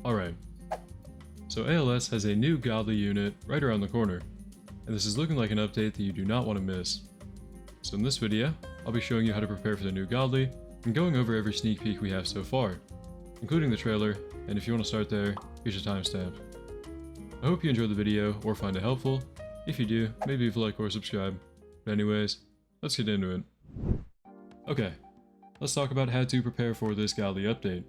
Alright, so ALS has a new godly unit right around the corner, and this is looking like an update that you do not want to miss. So in this video, I'll be showing you how to prepare for the new godly, and going over every sneak peek we have so far, including the trailer, and if you want to start there, here's your timestamp. I hope you enjoyed the video or find it helpful. If you do, maybe leave a like or subscribe. But anyways, let's get into it. Okay, let's talk about how to prepare for this godly update.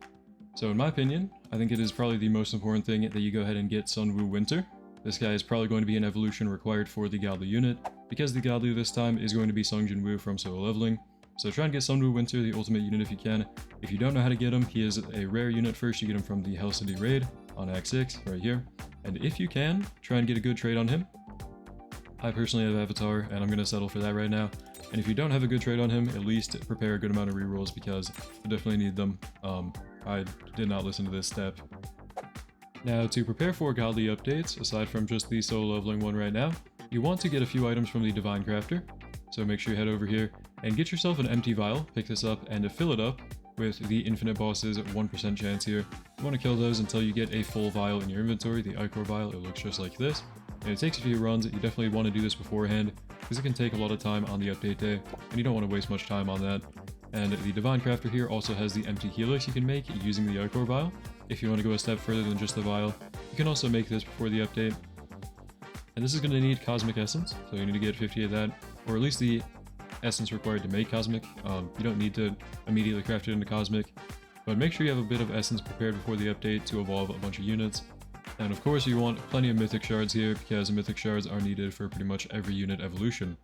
So in my opinion, I think it is probably the most important thing that you go ahead and get Sunwoo Winter. This guy is probably going to be an evolution required for the godly unit, because the godly this time is going to be Sung Jin-woo from solo leveling. So try and get Sunwoo Winter, the ultimate unit if you can. If you don't know how to get him, he is a rare unit first. You get him from the Hell City raid on Act 6, right here. And if you can, try and get a good trade on him. I personally have Avatar, and I'm going to settle for that right now. And if you don't have a good trade on him, at least prepare a good amount of rerolls, because I definitely need them. I did not listen to this step. Now, to prepare for godly updates, aside from just the solo leveling one right now, you want to get a few items from the Divine Crafter. So make sure you head over here and get yourself an empty vial, pick this up, and fill it up with the infinite bosses at 1% chance here. You want to kill those until you get a full vial in your inventory, the Ichor vial. It looks just like this. And it takes a few runs. You definitely want to do this beforehand, because it can take a lot of time on the update day, and you don't want to waste much time on that. And the Divine Crafter here also has the empty helix you can make using the Ichor vial. If you want to go a step further than just the vial, you can also make this before the update. And this is going to need Cosmic Essence, so you need to get 50 of that, or at least the essence required to make Cosmic. You don't need to immediately craft it into Cosmic, but make sure you have a bit of Essence prepared before the update to evolve a bunch of units. And of course you want plenty of Mythic Shards here, because Mythic Shards are needed for pretty much every unit evolution.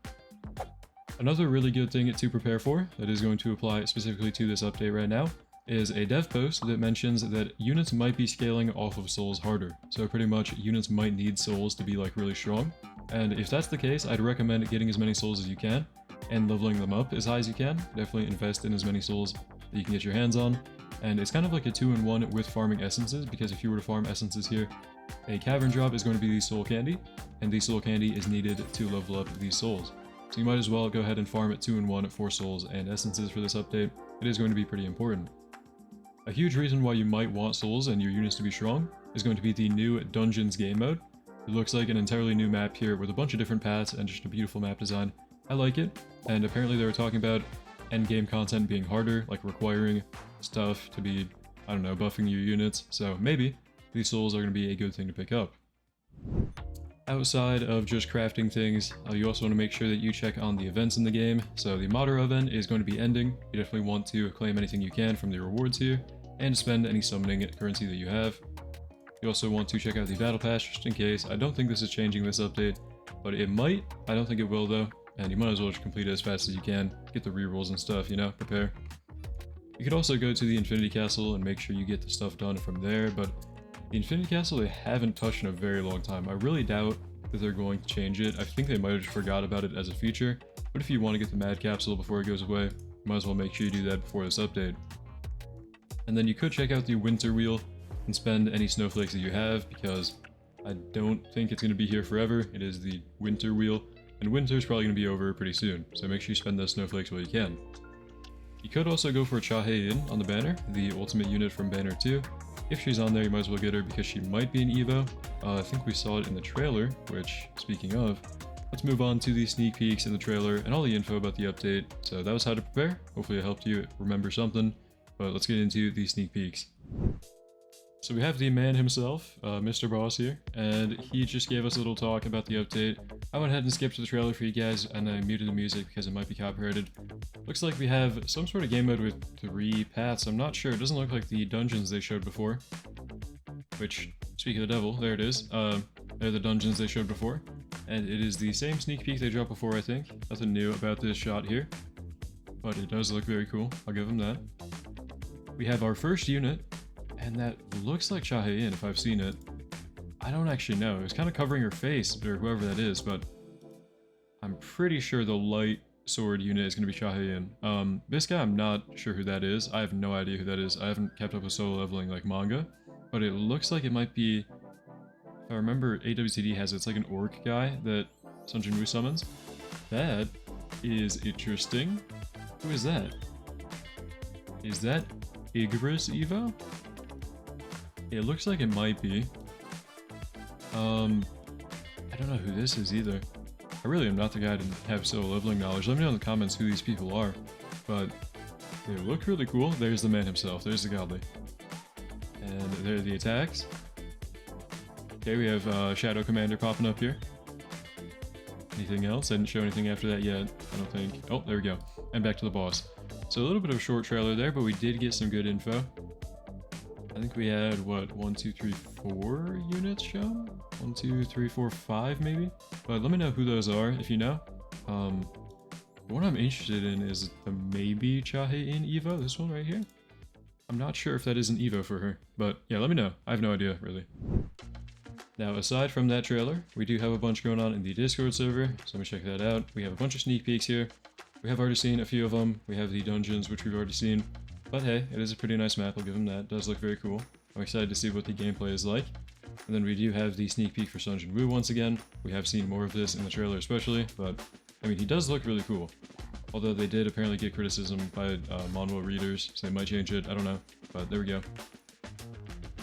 Another really good thing to prepare for, that is going to apply specifically to this update right now, is a dev post that mentions that units might be scaling off of souls harder. So pretty much units might need souls to be like really strong. And if that's the case, I'd recommend getting as many souls as you can and leveling them up as high as you can. Definitely invest in as many souls that you can get your hands on. And it's kind of like a 2-in-1 with farming essences, because if you were to farm essences here, a cavern drop is going to be the soul candy, and the soul candy is needed to level up these souls. So you might as well go ahead and farm it 2-in-1 for souls and essences for this update. It is going to be pretty important. A huge reason why you might want souls and your units to be strong is going to be the new Dungeons game mode. It looks like an entirely new map here with a bunch of different paths and just a beautiful map design. I like it, and apparently they were talking about endgame content being harder, like requiring stuff to be, I don't know, buffing your units, so maybe these souls are going to be a good thing to pick up. Outside of just crafting things, you also want to make sure that you check on the events in the game. So the Madara event is going to be ending. You definitely want to claim anything you can from the rewards here, and spend any summoning currency that you have. You also want to check out the battle pass just in case. I don't think this is changing this update, but it might. I don't think it will though, and you might as well just complete it as fast as you can. Get the rerolls and stuff, you know, prepare. You could also go to the Infinity Castle and make sure you get the stuff done from there, but the Infinity Castle they haven't touched in a very long time. I really doubt that they're going to change it. I think they might have just forgot about it as a feature, but if you want to get the Mad Capsule before it goes away, you might as well make sure you do that before this update. And then you could check out the Winter Wheel and spend any snowflakes that you have, because I don't think it's going to be here forever. It is the Winter Wheel, and winter is probably going to be over pretty soon, so make sure you spend those snowflakes while you can. You could also go for Chahae-in on the banner, the ultimate unit from Banner 2. If she's on there, you might as well get her because she might be an Evo. I think we saw it in the trailer, which, speaking of, let's move on to the sneak peeks in the trailer and all the info about the update. So that was how to prepare. Hopefully it helped you remember something, but let's get into the sneak peeks. So we have the man himself, Mr. Boss here, and he just gave us a little talk about the update. I went ahead and skipped the trailer for you guys, and I muted the music because it might be copyrighted. Looks like we have some sort of game mode with 3 paths. I'm not sure. It doesn't look like the dungeons they showed before. Which, speak of the devil, there it is. They're the dungeons they showed before. And it is the same sneak peek they dropped before, I think. Nothing new about this shot here. But it does look very cool. I'll give them that. We have our first unit, and that looks like Chahae-in if I've seen it. I don't actually know. It's kind of covering her face, or whoever that is, but I'm pretty sure the light sword unit is going to be Chahae-in. This guy, I'm not sure who that is. I have no idea who that is. I haven't kept up with solo leveling like manga, but it looks like it might be, if I remember, AWCD has it. It's like an orc guy that Sung Jin-woo summons. That is interesting. Who is that? Is that Igris Evo? It looks like it might be. I don't know who this is either. I really am not the guy to have solo leveling knowledge. Let me know in the comments who these people are. But they look really cool. There's the man himself. There's the godly. And there are the attacks. Okay, we have Shadow Commander popping up here. Anything else? I didn't show anything after that yet, I don't think. Oh, there we go. And back to the boss. So a little bit of a short trailer there, but we did get some good info. I think we had, what, 1, 2, 3, 4 units shown? 1, 2, 3, 4, 5 maybe? But let me know who those are if you know. The one I'm interested in is the maybe Chahe-in Evo, this one right here. I'm not sure if that is an Evo for her, but yeah, let me know. I have no idea, really. Now, aside from that trailer, we do have a bunch going on in the Discord server, so let me check that out. We have a bunch of sneak peeks here. We have already seen a few of them. We have the dungeons, which we've already seen. But hey, it is a pretty nice map, I'll give them that. It does look very cool. I'm excited to see what the gameplay is like. And then we do have the sneak peek for Sun Jin Woo once again. We have seen more of this in the trailer especially, but I mean, he does look really cool. Although they did apparently get criticism by Monwo readers, so they might change it, I don't know. But there we go.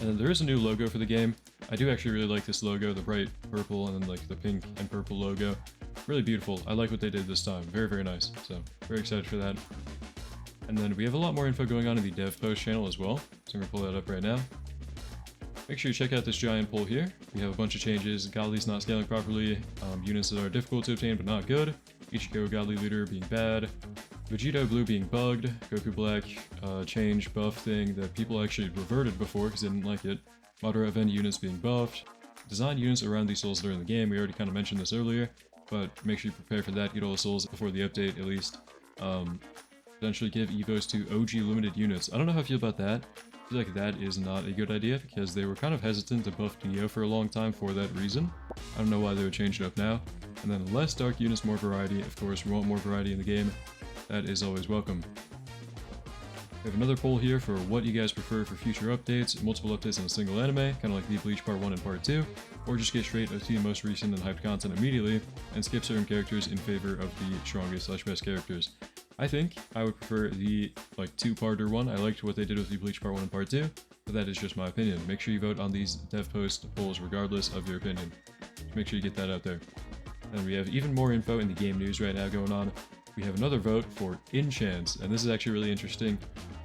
And then there is a new logo for the game. I do actually really like this logo, the bright purple and then like the pink and purple logo. Really beautiful. I like what they did this time. Very, very nice. So, very excited for that. And then we have a lot more info going on in the dev post channel as well. So I'm going to pull that up right now. Make sure you check out this giant poll here. We have a bunch of changes. Godly's not scaling properly. Units that are difficult to obtain but not good. Ichigo Godly Leader being bad. Vegito Blue being bugged. Goku Black change buff thing that people actually reverted before because they didn't like it. Madara event units being buffed. Design units around these souls that are in the game. We already kind of mentioned this earlier, but make sure you prepare for that. Get all the souls before the update at least. Potentially give evos to OG limited units. I don't know how I feel about that. I feel like that is not a good idea because they were kind of hesitant to buff Dio for a long time for that reason. I don't know why they would change it up now. And then less dark units, more variety. Of course, we want more variety in the game. That is always welcome. We have another poll here for what you guys prefer for future updates. Multiple updates on a single anime, kind of like the Bleach Part 1 and Part 2. Or just get straight to the most recent and hyped content immediately, and skip certain characters in favor of the strongest/best characters. I think I would prefer the two-parter one. I liked what they did with the Bleach Part 1 and Part 2, but that is just my opinion. Make sure you vote on these dev post polls regardless of your opinion. Make sure you get that out there. And we have even more info in the game news right now going on. We have another vote for Enchants, and this is actually really interesting.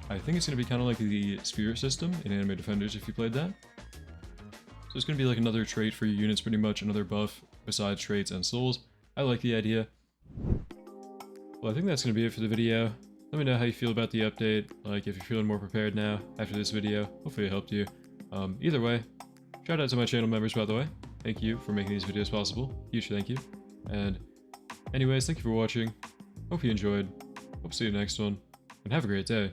I think it's going to be kind of like the Spirit system in Anime Defenders if you played that. So it's going to be like another trait for your units pretty much, another buff besides traits and souls. I like the idea. Well, I think that's going to be it for the video. Let me know how you feel about the update, like if you're feeling more prepared now after this video. Hopefully it helped you. Either way, shout out to my channel members by the way. Thank you for making these videos possible. Huge thank you. And anyways, thank you for watching. Hope you enjoyed. Hope to see you next one. And have a great day.